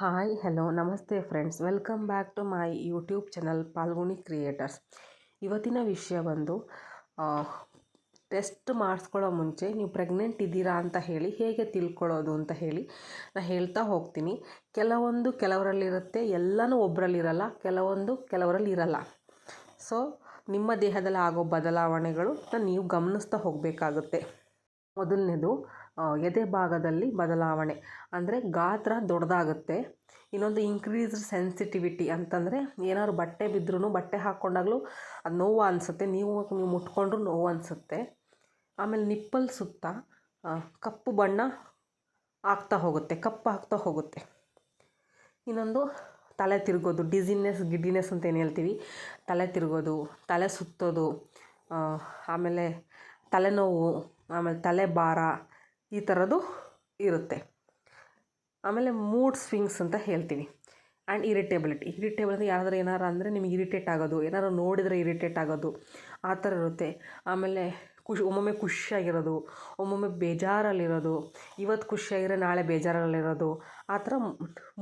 Hi hello ನಮಸ್ತೆ friends, welcome back to my YouTube channel Phalguni creators. ಇವತ್ತಿನ ವಿಷಯ ಬಂದು ಟೆಸ್ಟ್ ಮಾಡಿಸ್ಕೊಳ್ಳೋ ಮುಂಚೆ ನೀವು ಪ್ರೆಗ್ನೆಂಟ್ ಇದ್ದೀರಾ ಅಂತ ಹೇಳಿ ಹೇಗೆ ತಿಳ್ಕೊಳ್ಳೋದು ಅಂತ ಹೇಳಿ ನಾನು ಹೇಳ್ತಾ ಹೋಗ್ತೀನಿ. ಕೆಲವರಲ್ಲಿರುತ್ತೆ, ಎಲ್ಲನೂ ಒಬ್ಬರಲ್ಲಿರಲ್ಲ, ಕೆಲವರಲ್ಲಿ ಇರಲ್ಲ. ಸೊ ನಿಮ್ಮ ದೇಹದಲ್ಲಿ ಆಗೋ ಬದಲಾವಣೆಗಳು ನೀವು ಗಮನಿಸ್ತಾ ಹೋಗಬೇಕಾಗುತ್ತೆ. ಮೊದಲನೇದು ಎದೆ ಭಾಗದಲ್ಲಿ ಬದಲಾವಣೆ ಅಂದರೆ ಗಾತ್ರ ದೊಡ್ಡದಾಗುತ್ತೆ. ಇನ್ನೊಂದು ಇನ್ಕ್ರೀಸ್ಡ್ ಸೆನ್ಸಿಟಿವಿಟಿ ಅಂತಂದರೆ ಏನಾದ್ರು ಬಟ್ಟೆ ಬಿದ್ದರೂ ಬಟ್ಟೆ ಹಾಕ್ಕೊಂಡಾಗಲೂ ಅದು ನೋವು ಅನಿಸುತ್ತೆ, ನೀವು ಮುಟ್ಕೊಂಡ್ರೂ ನೋವು ಅನಿಸುತ್ತೆ. ಆಮೇಲೆ ನಿಪ್ಪಲ್ ಸುತ್ತ ಕಪ್ಪು ಬಣ್ಣ ಕಪ್ಪಾಗ್ತಾ ಹೋಗುತ್ತೆ. ಇನ್ನೊಂದು ತಲೆ ತಿರುಗೋದು, ಗಿಡ್ಡಿನೆಸ್ ಅಂತ ಏನು ಹೇಳ್ತೀವಿ, ತಲೆ ತಿರುಗೋದು, ತಲೆ ಸುತ್ತೋದು, ಆಮೇಲೆ ತಲೆನೋವು, ಆಮೇಲೆ ತಲೆ ಭಾರ, ಈ ಥರದ್ದು ಇರುತ್ತೆ. ಆಮೇಲೆ ಮೂಡ್ ಸ್ವಿಂಗ್ಸ್ ಅಂತ ಹೇಳ್ತೀವಿ. ಆ್ಯಂಡ್ ಇರಿಟೇಬಿಲಿಟಿ ಅಂದರೆ ಏನಾರು ಅಂದರೆ ನಿಮಗೆ ಇರಿಟೇಟ್ ಆಗೋದು, ಏನಾರು ನೋಡಿದರೆ ಇರಿಟೇಟ್ ಆಗೋದು, ಆ ಥರ ಇರುತ್ತೆ. ಆಮೇಲೆ ಒಮ್ಮೊಮ್ಮೆ ಖುಷಿಯಾಗಿರೋದು, ಒಮ್ಮೊಮ್ಮೆ ಬೇಜಾರಲ್ಲಿರೋದು, ಇವತ್ತು ಖುಷಿಯಾಗಿರೋ ನಾಳೆ ಬೇಜಾರಲ್ಲಿರೋದು, ಆ ಥರ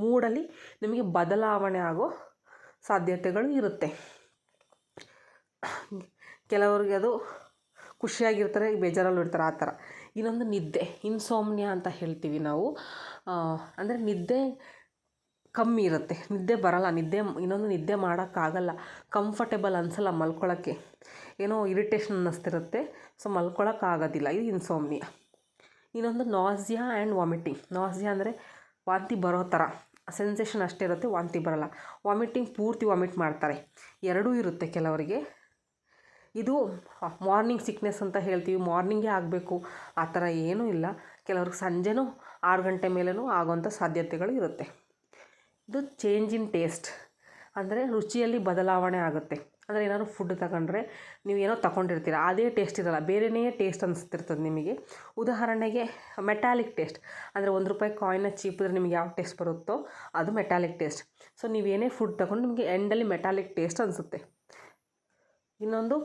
ಮೂಡಲ್ಲಿ ನಿಮಗೆ ಬದಲಾವಣೆ ಆಗೋ ಸಾಧ್ಯತೆಗಳು ಇರುತ್ತೆ. ಕೆಲವರಿಗೆ ಅದು ಖುಷಿಯಾಗಿರ್ತಾರೆ, ಬೇಜಾರಲ್ಲೂ ಇರ್ತಾರೆ, ಆ ಥರ. ಇನ್ನೊಂದು ನಿದ್ದೆ, ಇನ್ಸೋಮ್ನಿಯಾ ಅಂತ ಹೇಳ್ತೀವಿ ನಾವು. ಅಂದರೆ ನಿದ್ದೆ ಕಮ್ಮಿ ಇರುತ್ತೆ, ನಿದ್ದೆ ಬರಲ್ಲ, ಇನ್ನೊಂದು ನಿದ್ದೆ ಮಾಡೋಕ್ಕಾಗಲ್ಲ, ಕಂಫರ್ಟೇಬಲ್ ಅನಿಸಲ್ಲ ಮಲ್ಕೊಳ್ಳೋಕ್ಕೆ, ಏನೋ ಇರಿಟೇಷನ್ ಅನ್ನಿಸ್ತಿರುತ್ತೆ, ಸೊ ಮಲ್ಕೊಳ್ಳೋಕ್ಕಾಗೋದಿಲ್ಲ, ಇದು ಇನ್ಸೋಮ್ನಿಯಾ. ಇನ್ನೊಂದು ನಾಸಿಯಾ ಆ್ಯಂಡ್ ವಾಮಿಟಿಂಗ್. ನಾಸಿಯಾ ಅಂದರೆ ವಾಂತಿ ಬರೋ ಥರ ಸೆನ್ಸೇಷನ್ ಅಷ್ಟೇ ಇರುತ್ತೆ, ವಾಂತಿ ಬರಲ್ಲ. ವಾಮಿಟಿಂಗ್ ಪೂರ್ತಿ ವಾಮಿಟ್ ಮಾಡ್ತಾರೆ, ಎರಡೂ ಇರುತ್ತೆ ಕೆಲವರಿಗೆ. ಇದು ಮಾರ್ನಿಂಗ್ ಸಿಕ್ನೆಸ್ ಅಂತ ಹೇಳ್ತೀವಿ, ಮಾರ್ನಿಂಗೇ ಆಗಬೇಕು ಆ ಥರ ಏನೂ ಇಲ್ಲ. ಕೆಲವ್ರಿಗೆ ಸಂಜೆನೂ 6 ಗಂಟೆ ಮೇಲೂ ಆಗೋವಂಥ ಸಾಧ್ಯತೆಗಳು ಇರುತ್ತೆ. ಇದು ಚೇಂಜ್ ಇನ್ ಟೇಸ್ಟ್ ಅಂದರೆ ರುಚಿಯಲ್ಲಿ ಬದಲಾವಣೆ ಆಗುತ್ತೆ. ಅಂದರೆ ಏನಾದ್ರು ಫುಡ್ ತಗೊಂಡ್ರೆ ನೀವು ಏನೋ ತಗೊಂಡಿರ್ತೀರ, ಅದೇ ಟೇಸ್ಟ್ ಇರೋಲ್ಲ, ಬೇರೆಯೇ ಟೇಸ್ಟ್ ಅನಿಸ್ತಿರ್ತದೆ ನಿಮಗೆ. ಉದಾಹರಣೆಗೆ ಮೆಟಾಲಿಕ್ ಟೇಸ್ಟ್ ಅಂದರೆ ₹1 ಕಾಯಿನ ಚೀಪಿದ್ರೆ ನಿಮಗೆ ಯಾವ ಟೇಸ್ಟ್ ಬರುತ್ತೋ ಅದು ಮೆಟಾಲಿಕ್ ಟೇಸ್ಟ್. ಸೊ ನೀವೇನೇ ಫುಡ್ ತಗೊಂಡು ನಿಮಗೆ ಎಂಡಲ್ಲಿ ಮೆಟಾಲಿಕ್ ಟೇಸ್ಟ್ ಅನಿಸುತ್ತೆ. ಇನ್ನೊಂದು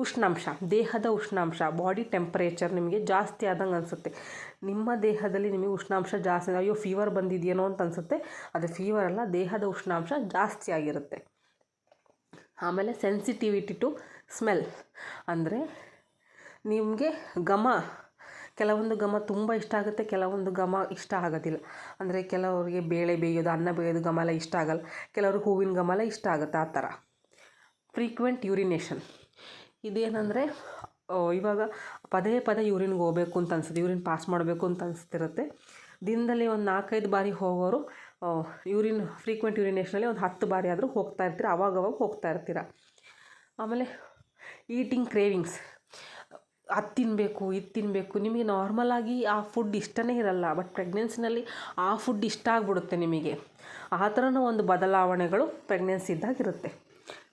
ಉಷ್ಣಾಂಶ, ದೇಹದ ಉಷ್ಣಾಂಶ, ಬಾಡಿ ಟೆಂಪರೇಚರ್ ನಿಮಗೆ ಜಾಸ್ತಿ ಆದಂಗೆ ಅನಿಸುತ್ತೆ. ನಿಮ್ಮ ದೇಹದಲ್ಲಿ ನಿಮಗೆ ಉಷ್ಣಾಂಶ ಜಾಸ್ತಿ, ಅಯ್ಯೋ ಫೀವರ್ ಬಂದಿದೆಯೇನೋ ಅಂತ ಅನಿಸುತ್ತೆ, ಅದು ಫೀವರ್ ಅಲ್ಲ, ದೇಹದ ಉಷ್ಣಾಂಶ ಜಾಸ್ತಿ ಆಗಿರುತ್ತೆ. ಆಮೇಲೆ ಸೆನ್ಸಿಟಿವಿಟಿ ಟು ಸ್ಮೆಲ್ ಅಂದರೆ ನಿಮಗೆ ಕೆಲವೊಂದು ಘಮ ತುಂಬ ಇಷ್ಟ ಆಗುತ್ತೆ, ಕೆಲವೊಂದು ಘಮ ಇಷ್ಟ ಆಗೋದಿಲ್ಲ. ಅಂದರೆ ಕೆಲವರಿಗೆ ಬೇಳೆ ಬೇಯೋದು, ಅನ್ನ ಬೇಯೋದು ಘಮ ಎಲ್ಲ ಇಷ್ಟ ಆಗಲ್ಲ, ಕೆಲವ್ರಿಗೆ ಹೂವಿನ ಘಮ ಎಲ್ಲ ಇಷ್ಟ ಆಗುತ್ತೆ, ಆ ಥರ. ಫ್ರೀಕ್ವೆಂಟ್ ಯೂರಿನೇಷನ್, ಇದೇನೆಂದರೆ ಇವಾಗ ಪದೇ ಯೂರಿನ್ಗೆ ಹೋಗಬೇಕು ಅಂತ ಅನಿಸುತ್ತೆ, ಯೂರಿನ್ ಪಾಸ್ ಮಾಡಬೇಕು ಅಂತ ಅನಿಸ್ತಿರುತ್ತೆ. ದಿನದಲ್ಲಿ ಒಂದು 4-5 ಬಾರಿ ಹೋಗೋರು ಫ್ರೀಕ್ವೆಂಟ್ ಯೂರಿನೇಷನಲ್ಲಿ ಒಂದು 10 ಬಾರಿ ಆದರೂ ಹೋಗ್ತಾ ಇರ್ತೀರ, ಅವಾಗವಾಗ ಹೋಗ್ತಾ ಇರ್ತೀರ. ಆಮೇಲೆ ಈಟಿಂಗ್ ಕ್ರೇವಿಂಗ್ಸ್, ಅದು ತಿನ್ನಬೇಕು ಇದು ತಿನ್ನಬೇಕು, ನಿಮಗೆ ನಾರ್ಮಲಾಗಿ ಆ ಫುಡ್ ಇಷ್ಟನೇ ಇರಲ್ಲ, ಬಟ್ ಪ್ರೆಗ್ನೆನ್ಸಿನಲ್ಲಿ ಆ ಫುಡ್ ಇಷ್ಟ ಆಗಿಬಿಡುತ್ತೆ ನಿಮಗೆ. ಆ ಥರನೂ ಒಂದು ಬದಲಾವಣೆಗಳು ಪ್ರೆಗ್ನೆನ್ಸಿ ಇದ್ದಾಗಿರುತ್ತೆ.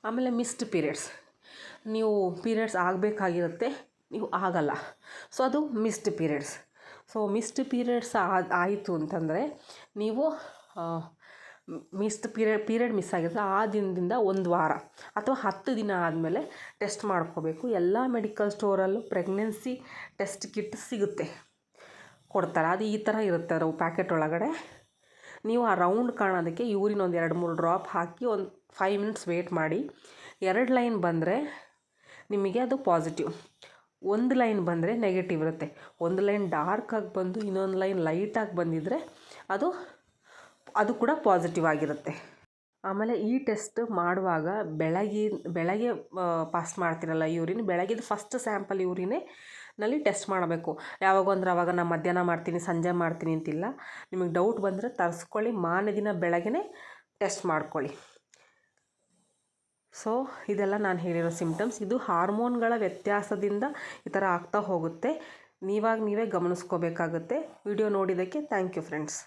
ಆಮೇಲೆ ಮಿಸ್ಡ್ ಪೀರಿಯಡ್ಸ್, ನೀವು ಪೀರಿಯಡ್ಸ್ ಆಗಬೇಕಾಗಿರುತ್ತೆ, ನೀವು ಆಗಲ್ಲ, ಸೊ ಅದು missed periods. So missed periods ಆಯಿತು ಅಂತಂದರೆ ನೀವು ಪೀರಿಯಡ್ ಮಿಸ್ ಆಗಿರುತ್ತೆ, ಆ ದಿನದಿಂದ 1 ವಾರ ಅಥವಾ 10 ದಿನ ಆದಮೇಲೆ ಟೆಸ್ಟ್ ಮಾಡ್ಕೋಬೇಕು. ಎಲ್ಲ ಮೆಡಿಕಲ್ ಸ್ಟೋರಲ್ಲೂ ಪ್ರೆಗ್ನೆನ್ಸಿ ಟೆಸ್ಟ್ ಕಿಟ್ ಸಿಗುತ್ತೆ, ಕೊಡ್ತಾರೆ. ಅದು ಈ ಥರ ಇರುತ್ತೆ, ಅದು ಪ್ಯಾಕೆಟ್ ಒಳಗಡೆ. ನೀವು ಆ ರೌಂಡ್ ಕಾಣೋದಕ್ಕೆ ಯೂರಿನ್ ಒಂದು 2-3 ಡ್ರಾಪ್ ಹಾಕಿ ಒಂದು 5 ಮಿನಿಟ್ಸ್ ವೇಟ್ ಮಾಡಿ. 2 ಲೈನ್ ಬಂದರೆ ನಿಮಗೆ ಅದು ಪಾಸಿಟಿವ್, 1 ಲೈನ್ ಬಂದರೆ ನೆಗೆಟಿವ್ ಇರುತ್ತೆ. 1 ಲೈನ್ ಡಾರ್ಕಾಗಿ ಬಂದು ಇನ್ನೊಂದು ಲೈನ್ ಲೈಟಾಗಿ ಬಂದಿದ್ದರೆ ಅದು ಕೂಡ ಪಾಸಿಟಿವ್ ಆಗಿರುತ್ತೆ. ಆಮೇಲೆ ಈ ಟೆಸ್ಟ್ ಮಾಡುವಾಗ ಬೆಳಗ್ಗೆ ಪಾಸ್ ಮಾಡ್ತಿರಲ್ಲ ಯೂರಿನ್, ಬೆಳಗ್ಗೆದು ಫಸ್ಟ್ ಸ್ಯಾಂಪಲ್ ಯೂರಿನಲ್ಲಿ ಟೆಸ್ಟ್ ಮಾಡಬೇಕು. ಯಾವಾಗ ಅಂದರೆ ಆವಾಗ ನಾನು ಮಧ್ಯಾಹ್ನ ಮಾಡ್ತೀನಿ, ಸಂಜೆ ಮಾಡ್ತೀನಿ ಅಂತಿಲ್ಲ. ನಿಮಗೆ ಡೌಟ್ ಬಂದರೆ ತರಿಸ್ಕೊಳ್ಳಿ, ಮಾರನೇ ದಿನ ಬೆಳಗ್ಗೆ ಟೆಸ್ಟ್ ಮಾಡ್ಕೊಳ್ಳಿ. ಸೊ ಇದೆಲ್ಲ ನಾನು ಹೇಳಿರೋ ಸಿಂಪ್ಟಮ್ಸ್. ಇದು ಹಾರ್ಮೋನ್ಗಳ ವ್ಯತ್ಯಾಸದಿಂದ ಈ ಥರ ಆಗ್ತಾ ಹೋಗುತ್ತೆ, ನೀವೇ ಗಮನಿಸ್ಕೋಬೇಕಾಗುತ್ತೆ. ವಿಡಿಯೋ ನೋಡಿದ್ದಕ್ಕೆ ಥ್ಯಾಂಕ್ ಯು ಫ್ರೆಂಡ್ಸ್.